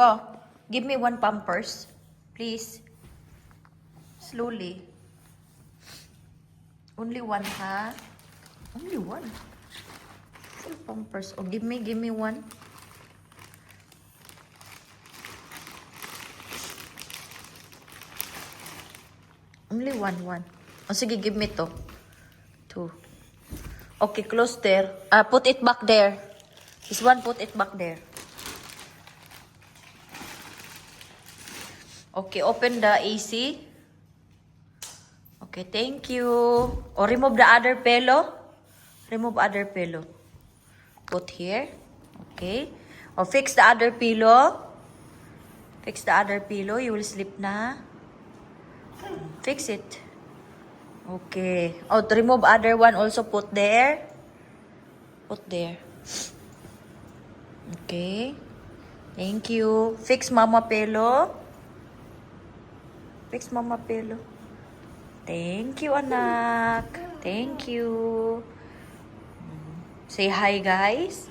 Oh, give me one Pampers, please. Slowly. Only one, ha? Only one. Full Pampers. Oh, give me one. Only one. Oh, sige, give me two. Two. Okay, close there. Put it back there. This one, put it back there. Okay, open the AC. Okay, thank you. Oh, remove the other pillow. Remove other pillow. Put here. Okay. Oh, fix the other pillow. Fix the other pillow. You will sleep na. Fix it. Okay. Oh, to remove other one also put there. Put there. Okay. Thank you. Fix mama pillow. Fix mama pillow. Thank you, anak. Thank you. Say hi, guys.